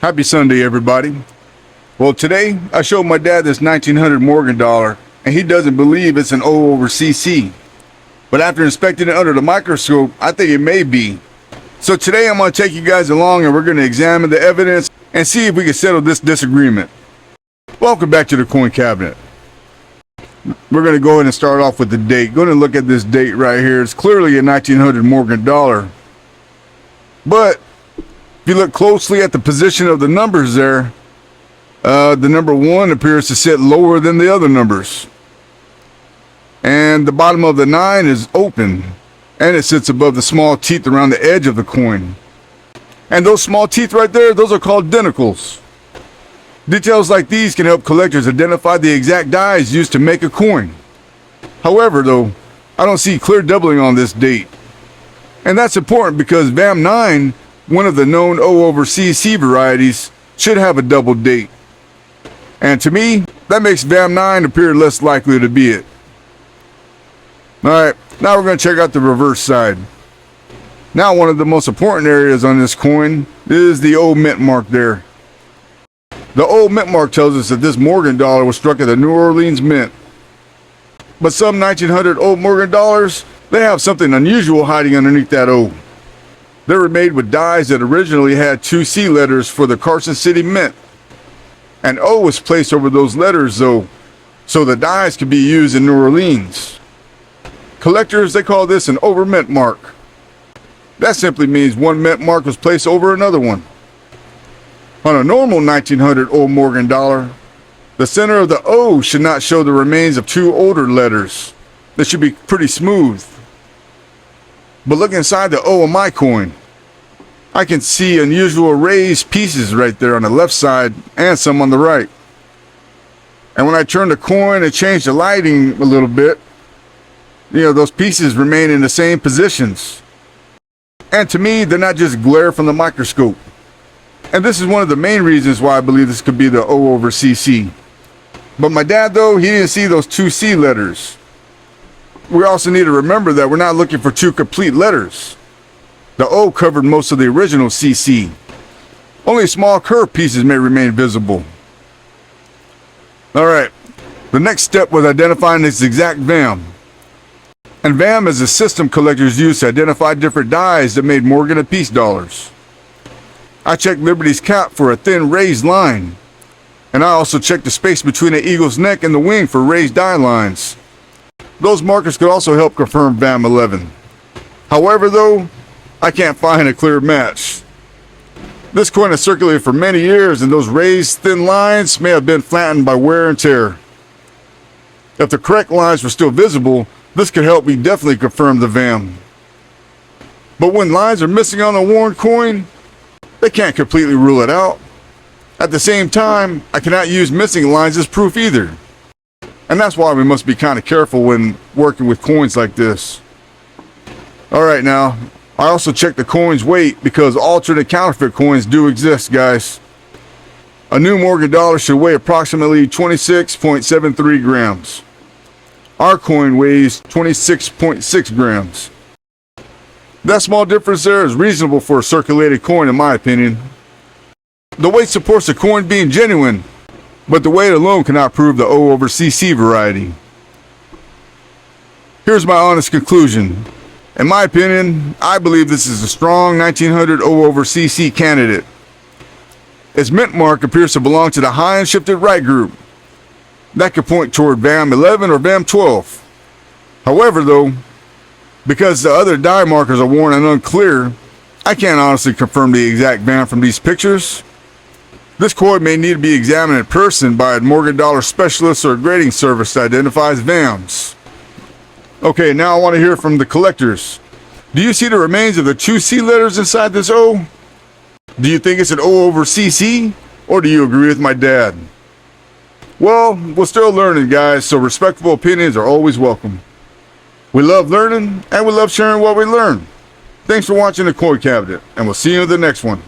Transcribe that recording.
Happy Sunday, everybody. Well, today I showed my dad this 1900 Morgan dollar, and he doesn't believe it's an O over CC. But after inspecting it under the microscope, I think it may be. So today I'm going to take you guys along and we're going to examine the evidence and see if we can settle this disagreement. Welcome back to the coin cabinet. We're going to go ahead and start off with the date. Going to look at this date right here. It's clearly a 1900 Morgan dollar. But if you look closely at the position of the numbers there, the number 1 appears to sit lower than the other numbers. And the bottom of the 9 is open, and it sits above the small teeth around the edge of the coin. And those small teeth right there, those are called denticles. Details like these can help collectors identify the exact dies used to make a coin. However, though, I don't see clear doubling on this date. And that's important because VAM9, one of the known O over CC varieties, should have a double date. And to me, that makes VAM9 appear less likely to be it. Alright, now we're going to check out the reverse side. Now one of the most important areas on this coin is the O mint mark there. The O mint mark tells us that this Morgan dollar was struck at the New Orleans Mint. But some 1900 O Morgan dollars, they have something unusual hiding underneath that O. They were made with dies that originally had 2 C letters for the Carson City Mint. An O was placed over those letters though, so the dies could be used in New Orleans. Collectors, they call this an over mint mark. That simply means one mint mark was placed over another one. On a normal 1900 O Morgan dollar, the center of the O should not show the remains of 2 older letters. They should be pretty smooth. But look inside the O of my coin. I can see unusual raised pieces right there on the left side and some on the right. And when I turn the coin and change the lighting a little bit, those pieces remain in the same positions. And to me, they're not just glare from the microscope. And this is one of the main reasons why I believe this could be the O over CC. But my dad, though, he didn't see those 2 C letters. We also need to remember that we're not looking for 2 complete letters. The O covered most of the original CC. Only small curved pieces may remain visible. Alright, the next step was identifying its exact VAM. And VAM is a system collectors use to identify different dies that made Morgan and Peace dollars. I checked Liberty's cap for a thin raised line. And I also checked the space between the eagle's neck and the wing for raised die lines. Those markers could also help confirm VAM11. However, though, I can't find a clear match. This coin has circulated for many years, and those raised thin lines may have been flattened by wear and tear. If the correct lines were still visible, this could help me definitely confirm the VAM. But when lines are missing on a worn coin, they can't completely rule it out. At the same time, I cannot use missing lines as proof either. And that's why we must be kind of careful when working with coins like this. Alright now, I also checked the coin's weight because alternate counterfeit coins do exist, guys. A new Morgan dollar should weigh approximately 26.73 grams. Our coin weighs 26.6 grams. That small difference there is reasonable for a circulated coin in my opinion. The weight supports the coin being genuine, but the weight alone cannot prove the O over CC variety. Here's my honest conclusion. In my opinion, I believe this is a strong 1900 O over CC candidate. Its mint mark appears to belong to the high and shifted right group. That could point toward VAM11 or VAM12. However, though, because the other die markers are worn and unclear, I can't honestly confirm the exact VAM from these pictures. This coin may need to be examined in person by a Morgan dollar specialist or a grading service that identifies VAMs. Okay, now I want to hear from the collectors. Do you see the remains of the 2 C letters inside this O? Do you think it's an O over CC? Or do you agree with my dad? Well, we're still learning, guys, so respectful opinions are always welcome. We love learning, and we love sharing what we learn. Thanks for watching the Coin Cabinet, and we'll see you in the next one.